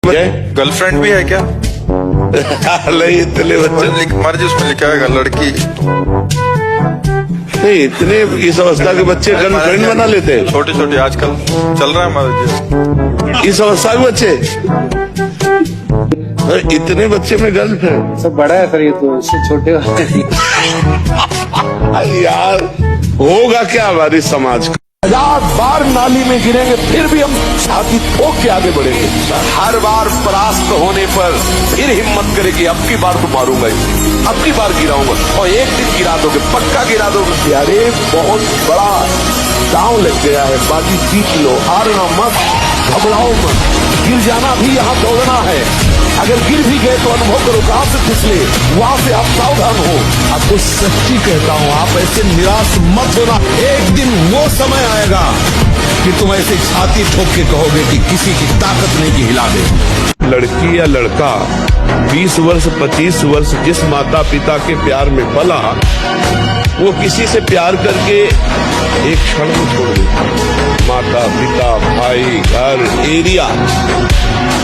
Girlfriend भी है क्या? नहीं, इतने बच्चे मर्ज उसमें लिखा है लड़की। नहीं, इतने इस अवस्था के बच्चे गर्लफ्रेंड बना लेते हैं। छोटे छोटे आजकल चल रहा है मर्ज। इस अवस्था के बच्चे, इतने बच्चे में गर्लफ्रेंड। सब बड़ा है सर, ये तो इससे छोटे यार होगा क्या हमारे समाज का? 1000 बार नाली में गिरेंगे फिर भी हम छाती ठोक के आगे बढ़ेंगे। हर बार परास्त होने पर फिर हिम्मत करे कि अब की बार तो मारूंगा इसे, अब की बार गिराऊंगा, और एक दिन गिरा दोगे, पक्का गिरा दोगे। अरे बहुत बड़ा दांव लग गया है, बाजी जीत लो, हारना मत, घबराओ मत। गिर जाना भी यहाँ दौड़ना है। अगर गिर भी गए तो अनुभव करो कहां से फिसले, वहां से आप सावधान हो। आपको सच्ची कहता हूं, आप ऐसे निराश मत होना। एक दिन वो समय आएगा कि तुम ऐसे छाती ठोक के कहोगे कि किसी की ताकत नहीं कि हिला दे। लड़की या लड़का 20 वर्ष 25 वर्ष जिस माता पिता के प्यार में पला, वो किसी से प्यार करके एक क्षण में छोड़ देता। माता पिता भाई घर एरिया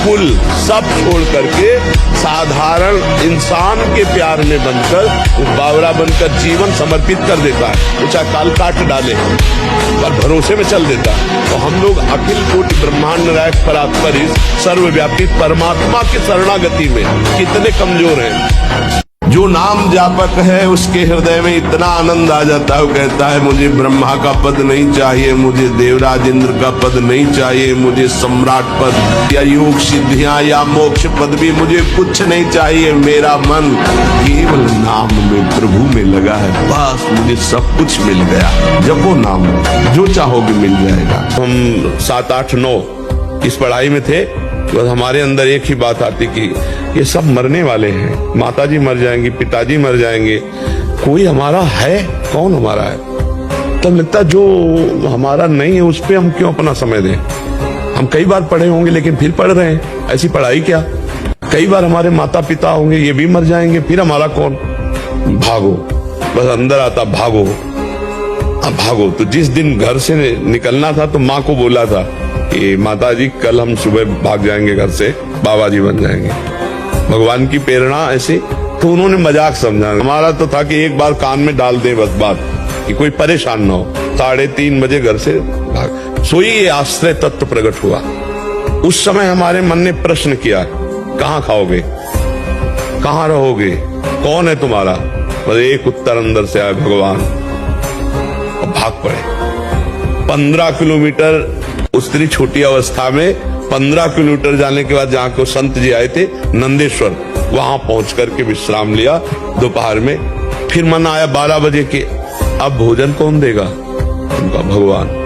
कुल सब छोड़ करके साधारण इंसान के प्यार में बनकर बावरा बनकर जीवन समर्पित कर देता है। वो चाहे काल काट डाले पर भरोसे में चल देता है। तो हम लोग अखिल कोटि ब्रह्मांड नायक परात्पर सर्वव्यापी परमात्मा की शरणागति में कितने कमजोर हैं। जो नाम जापक है उसके हृदय में इतना आनंद आ जाता है, वो कहता है मुझे ब्रह्मा का पद नहीं चाहिए, मुझे देवराज इंद्र का पद नहीं चाहिए, मुझे सम्राट पद या योग सिद्धियां या मोक्ष पद भी मुझे कुछ नहीं चाहिए। मेरा मन केवल नाम में प्रभु में लगा है, बस मुझे सब कुछ मिल गया। जब वो नाम जो चाहोगे मिल जाएगा। हम 7 8 9 इस पढ़ाई में थे, बस हमारे अंदर एक ही बात आती कि ये सब मरने वाले हैं। माताजी मर जाएंगी, पिताजी मर जाएंगे, कोई हमारा है? कौन हमारा है? तब लगता जो हमारा नहीं है उस पे हम क्यों अपना समय दें। हम कई बार पढ़े होंगे लेकिन फिर पढ़ रहे हैं, ऐसी पढ़ाई क्या। कई बार हमारे माता पिता होंगे, ये भी मर जाएंगे, फिर हमारा कौन। भागो, बस अंदर आता भागो, अब भागो। तो जिस दिन घर से निकलना था तो माँ को बोला था कि माता जी कल हम सुबह भाग जाएंगे घर से, बाबा जी बन जाएंगे। भगवान की प्रेरणा ऐसी, तो उन्होंने मजाक समझा। हमारा तो था कि एक बार कान में डाल दे बस बात, कि कोई परेशान ना हो। 3:30 बजे घर से भाग, सोई ये आश्रय तत्व प्रकट हुआ। उस समय हमारे मन ने प्रश्न किया, कहाँ खाओगे, कहाँ रहोगे, कौन है तुम्हारा। बस एक उत्तर अंदर से आया, भगवान। और भाग पड़े 15 किलोमीटर। उस तेरी छोटी अवस्था में 15 किलोमीटर जाने के बाद जहाँ को संत जी आए थे नंदेश्वर, वहां पहुंच करके विश्राम लिया दोपहर में। फिर मन आया 12 बजे के, अब भोजन कौन देगा। उनका भगवान।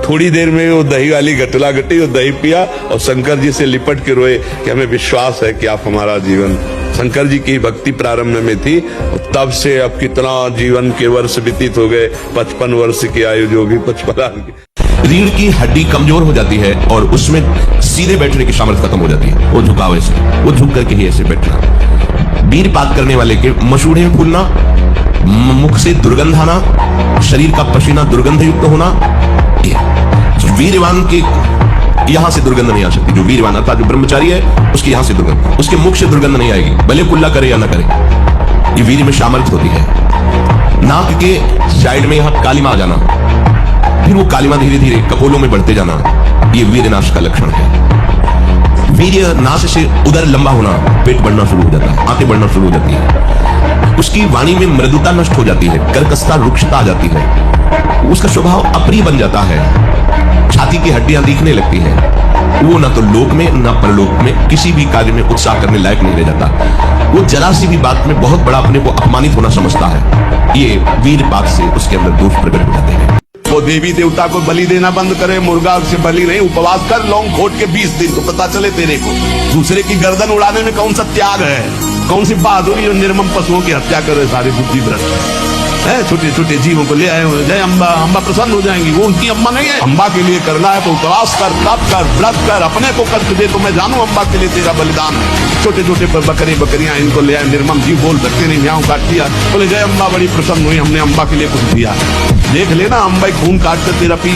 थोड़ी देर में वो दही वाली गटला गटी, वो दही पिया और शंकर जी से लिपट के रोए कि हमें विश्वास है कि आप हमारा जीवन। शंकर जी की भक्ति प्रारंभ में थी, तब से अब कितना जीवन के वर्ष व्यतीत हो गए। 55 वर्ष की आयु जो भी 55 की। रीढ़ की हड्डी कमजोर हो जाती है और उसमें सीधे बैठने की सामर्थ्य खत्म हो जाती है। वो झुकाव ऐसे, वो झुक करके ही ऐसे बैठना। वीरपात करने वाले के मसूड़े फूलना, मुख से दुर्गंध आना, शरीर का पसीना दुर्गंध युक्त होना। तो वीरवान के यहां से दुर्गंध नहीं आ सकती। जो वीरवान अर्थात जो ब्रह्मचारी है उसके यहां से दुर्गंध, उसके मुख से दुर्गंध नहीं आएगी, भले कुल्ला करे या ना करे। ये वीर में सामर्थ्य होती है। नाक के साइड में यहां कालिमा आ जाना, फिर वो कालिमा धीरे धीरे कपोलों में बढ़ते जाना, ये वीरनाश का लक्षण है। वीर्य नाश से उदर लंबा होना, पेट बढ़ना शुरू हो जाता है, आंखें बढ़ना शुरू हो जाती है। उसकी वाणी में मृदुता नष्ट हो जाती है, कर्कशता रुक्षता आ जाती है, उसका स्वभाव अप्रिय बन जाता है, छाती की हड्डियां दिखने लगती है। वो ना तो लोक में ना परलोक में किसी भी कार्य में उत्साह करने लायक नहीं रह जाता। वो जरा सी भी बात में बहुत बड़ा अपने को अपमानित होना समझता है। ये वीरपात से उसके अंदर दोष प्रकट हो जाते हैं। वो देवी देवता को बलि देना बंद करे, मुर्गा से बलि नहीं, उपवास कर लौंग घोट के 20 दिन तो पता चले तेरे को। दूसरे की गर्दन उड़ाने में कौन सा त्याग है, कौन सी बहादुरी और निर्मम पशुओं की हत्या करे सारे बुद्धि भ्रष्ट है। छोटे छोटे जीवों को ले आए हो, जय अम्बा, अम्बा प्रसन्न हो जाएंगी। वो उनकी अम्बा नहीं है। अम्बा के लिए करना है तो उपवास कर, तप कर, व्रत कर, अपने को कष्ट दे तो मैं जानू अम्बा के लिए तेरा बलिदान। छोटे छोटे बकरे बकरियां इनको ले आए, निर्मम जीव बोल सकते नहीं, म्याऊं काट दिया, बोले जय अम्बा बड़ी प्रसन्न हुई, हमने अम्बा के लिए कुछ दिया। देख लेना अम्बा खून काट कर तेरा पी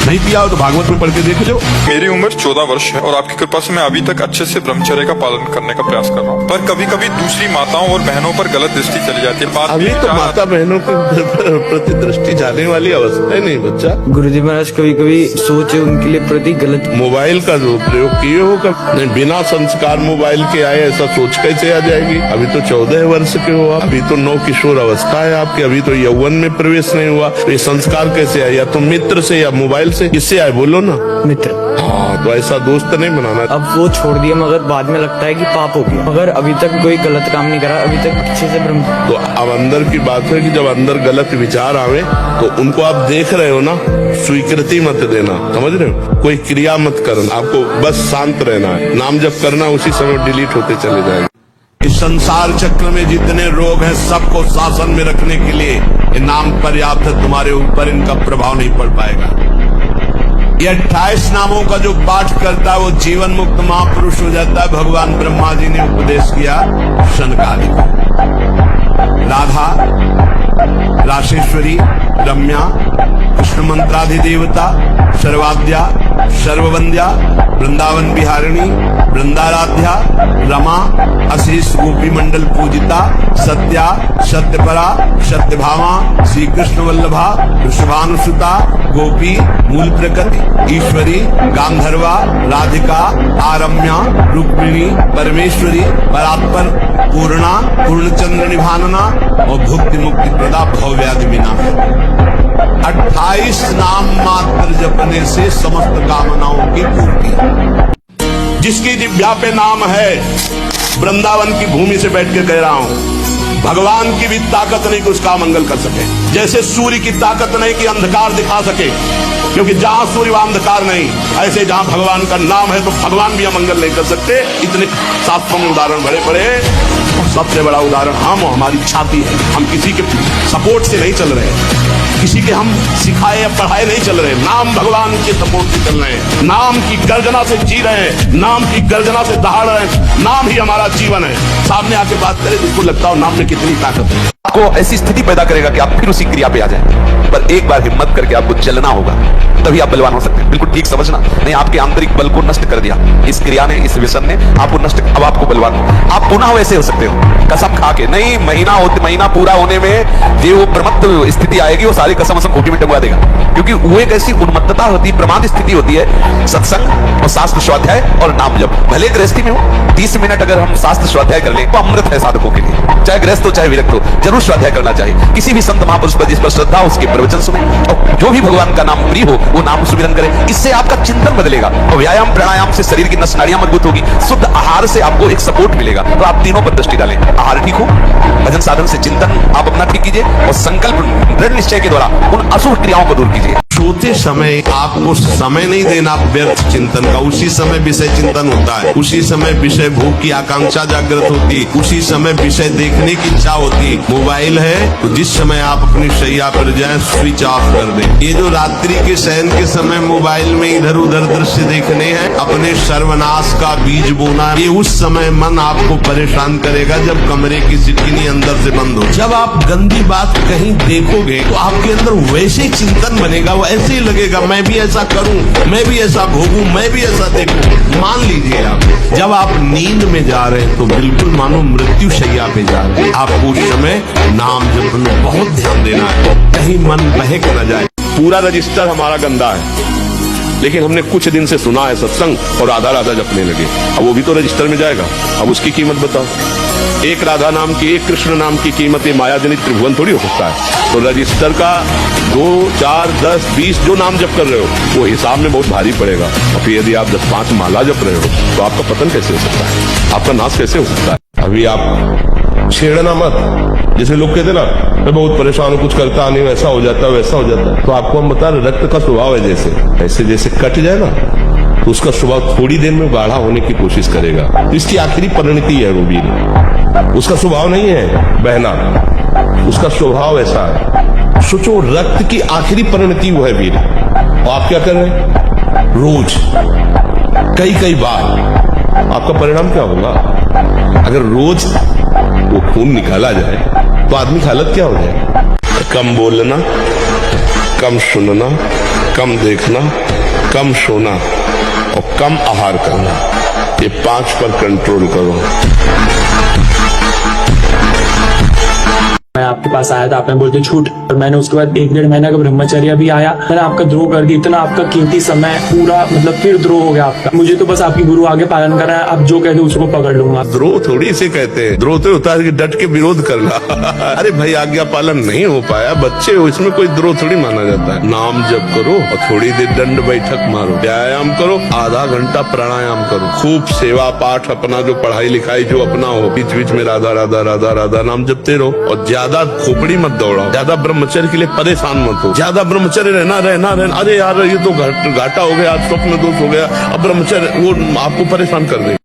नहीं पिया हो तो भागवत में पढ़ के देख लो। मेरी उम्र 14 वर्ष है और आपकी कृपा से मैं अभी तक अच्छे से ब्रह्मचर्य का पालन करने का प्रयास कर रहा हूँ, पर कभी कभी दूसरी माताओं और बहनों पर गलत दृष्टि चली जाती है। बात अभी तो माता बहनों के प्रति दृष्टि जाने वाली अवस्था है नहीं बच्चा। गुरुजी महाराज कभी कभी सोच उनके लिए प्रति गलत। मोबाइल का जो प्रयोग किए हो कभी बिना संस्कार मोबाइल के आए, ऐसा सोच कैसे आ जाएगी? अभी तो 14 वर्ष के हो आप, अभी तो नौ किशोर अवस्था है आपकी, अभी तो यौवन में प्रवेश नहीं हुआ, तो ये संस्कार कैसे आए? या तो मित्र से या मोबाइल से, किससे आए बोलो ना? मित्र। हाँ, तो ऐसा दोस्त नहीं बनाना। अब वो छोड़ दिया मगर बाद में लगता है कि पाप हो गया, मगर अभी तक कोई गलत काम नहीं करा, अभी तक अच्छे से ब्रह्म। तो अब अंदर की बात है कि जब अंदर गलत विचार आवे तो उनको आप देख रहे हो ना, स्वीकृति मत देना, समझ रहे हो? कोई क्रिया मत करना, आपको बस शांत रहना है, नाम जप करना, उसी समय डिलीट होते चले जाएंगे। इस संसार चक्र में जितने रोग हैं सबको शासन में रखने के लिए ये नाम पर्याप्त है, तुम्हारे ऊपर इनका प्रभाव नहीं पड़ पाएगा। ये 28 नामों का जो पाठ करता है वो जीवन मुक्त महापुरुष हो जाता है। भगवान ब्रह्मा जी ने उपदेश किया शनकादि को। राधा, राशेश्वरी, रम्या, कृष्ण मंत्राधिदेवता, सर्वाद्या, सर्ववंद्या, वृंदावन बिहारिणी, वृंदाराध्या, रमा, अशेष गोपी मंडल पूजिता, सत्या, सत्यपरा, सत्यभामा, श्री कृष्ण वल्लभा, वृषभानुसुता, गोपी, मूल प्रकृति, ईश्वरी, गांधर्वा, राधिका, आरम्या, रुक्मिणी, परमेश्वरी, परात्पर, पूर्णा, पूर्णचंद्र निभानना और भुक्ति मुक्ति प्रदा भवव्याधि विनाश। 28 नाम मात्र जपने से समस्त कामनाओं की पूर्ति। जिसकी जिह्वा पे नाम है, वृंदावन की भूमि से बैठ के कह रहा हूं, भगवान की भी ताकत नहीं कि उसका मंगल कर सके। जैसे सूर्य की ताकत नहीं कि अंधकार दिखा सके, क्योंकि जहां सूर्य वहां अंधकार नहीं, ऐसे जहां भगवान का नाम है तो भगवान भी अमंगल नहीं कर सकते। इतने शास्त्रों में उदाहरण बड़े बड़े, और सबसे बड़ा उदाहरण हम, हमारी छाती है। हम किसी के सपोर्ट से नहीं चल रहे, किसी के हम सिखाए या पढ़ाए नहीं चल रहे, नाम भगवान के सपोर्ट से चल रहे हैं, नाम की गर्जना से जी रहे हैं, नाम की गर्जना से दहाड़ रहे हैं। नाम ही हमारा जीवन है। सामने आके बात करें जिसको लगता हो नाम में कितनी ताकत है। आपको ऐसी स्थिति पैदा करेगा कि आप फिर उसी क्रिया पे आ जाए, पर एक बार हिम्मत करके आपको चलना होगा, तभी आप बलवान हो सकते हैं। बिल्कुल ठीक समझना, नहीं आपके आंतरिक बल को नष्ट कर दिया इस क्रिया ने, इस व्यसन ने आपको नष्ट, अब आपको बलवान हो। आप पुनः वैसे हो सकते हो कसम खा के, नहीं महीना पूरा होने में जो वो प्रमत्त स्थिति आएगी वो सारी कसम घोटी में टंगवा देगा, क्योंकि वो एक ऐसी उन्मत्तता होती है, प्रमाद स्थिति होती है। सत्संग और शास्त्र स्वाध्याय और नाम जप, भले गृहस्थी में हो 30 मिनट अगर हम शास्त्र स्वाध्याय कर लें तो अमृत है साधकों के लिए, चाहे गृहस्थ हो चाहे विरक्त हो, जरूर स्वाध्याय करना चाहिए। किसी भी संत महापुरुष पर जिस पर श्रद्धा हो उसके प्रवचन सुने, और जो भी भगवान का नाम प्रिय हो वो नाम सुमिरन करे। इससे आपका चिंतन बदलेगा, और व्यायाम प्राणायाम से शरीर की नस नाड़ियां मजबूत होगी, शुद्ध आहार से आपको एक सपोर्ट मिलेगा। तो आप तीनों पर दृष्टि डालें, आहार ठीक हो, भजन साधन से चिंतन आप अपना ठीक कीजिए, और संकल्प दृढ़ निश्चय के द्वारा उन अशुभ क्रियाओं को दूर कीजिए। सोते समय आपको समय नहीं देना व्यर्थ चिंतन का, उसी समय विषय चिंतन होता है, उसी समय विषय भोग की आकांक्षा जागृत होती है, उसी समय विषय देखने की इच्छा होती है। मोबाइल है तो जिस समय आप अपनी शैया पर जाएं स्विच ऑफ कर दें। ये जो रात्रि के शयन के समय मोबाइल में इधर उधर दृश्य देखने हैं, अपने सर्वनाश का बीज बोना है। ये उस समय मन आपको परेशान करेगा जब कमरे की सिटकिनी अंदर से बंद हो। जब आप गंदी बात कहीं देखोगे तो आपके अंदर वैसे चिंतन बनेगा, ऐसे ही लगेगा मैं भी ऐसा करूं, मैं भी ऐसा भोगूं, मैं भी ऐसा देखूं। मान लीजिए आप जब आप नींद में जा रहे हैं तो बिल्कुल मानो मृत्यु शैया पे जा रहे हैं, आपको उस समय नाम जप में बहुत ध्यान देना है, कहीं मन बहक न जाए। पूरा रजिस्टर हमारा गंदा है, लेकिन हमने कुछ दिन से सुना है सत्संग और राधा राधा जपने लगे, अब वो भी तो रजिस्टर में जाएगा। अब उसकी कीमत बताओ, एक राधा नाम की, एक कृष्ण नाम की कीमत ये मायाजनित त्रिभुवन थोड़ी हो सकता है। तो रजिस्टर का 2, 4, 10, 20 जो नाम जप कर रहे हो वो हिसाब में बहुत भारी पड़ेगा। और फिर यदि आप 10-5 माला जप रहे हो तो आपका पतन कैसे हो सकता है, आपका नाश कैसे हो सकता है। अभी आप छेड़ना मत, जैसे लोग कहते ना मैं बहुत परेशान हूं, कुछ करता नहीं, वैसा हो जाता है वैसा हो जाता है। तो आपको हम बता रहे रक्त का स्वभाव है, जैसे जैसे कट जाए ना तो उसका स्वभाव थोड़ी देर में गाढ़ा होने की कोशिश करेगा। तो इसकी आखिरी परिणति है वो वीर, उसका स्वभाव नहीं है बहना, उसका स्वभाव ऐसा है। सोचो रक्त की आखिरी परिणति वो है वीर, और आप क्या कर रहे हैं रोज कई बार, आपका परिणाम क्या होगा? अगर रोज वो खून निकाला जाए तो आदमी की हालत क्या हो जाए? कम बोलना, कम सुनना, कम देखना, कम सोना और कम आहार करना, ये 5 पर कंट्रोल करो। मैं आपके पास आया था, आपने बोलते छूट, और मैंने उसके बाद 1-1.5 महीना का ब्रह्मचर्य भी आया, मैंने आपका द्रोह कर दिया, इतना आपका कीमती समय पूरा मतलब फिर द्रोह हो गया आपका। मुझे तो बस आपकी गुरु आगे पालन करना है, आप जो कहते उसको पकड़ लूंगा। द्रोह थोड़ी इसे कहते हैं, द्रोह तो होता है कि डट के विरोध करना। अरे भाई आज्ञा पालन नहीं हो पाया, बच्चे हो, इसमें कोई द्रोह थोड़ी माना जाता है। नाम जप करो और थोड़ी देर दंड बैठक मारो, व्यायाम करो, आधा घंटा प्राणायाम करो, खूब सेवा पाठ अपना जो पढ़ाई लिखाई जो अपना हो, बीच बीच में राधा राधा राधा राधा नाम जपते रहो, और ज्यादा खोपड़ी मत दौड़ाओ, ज्यादा ब्रह्मचर्य के लिए परेशान मत हो। ज्यादा ब्रह्मचर्य रहना रहना रहना, अरे यार ये तो घाटा हो गया, आज स्वप्न दोष हो गया, अब ब्रह्मचर्य वो आपको परेशान कर देगा।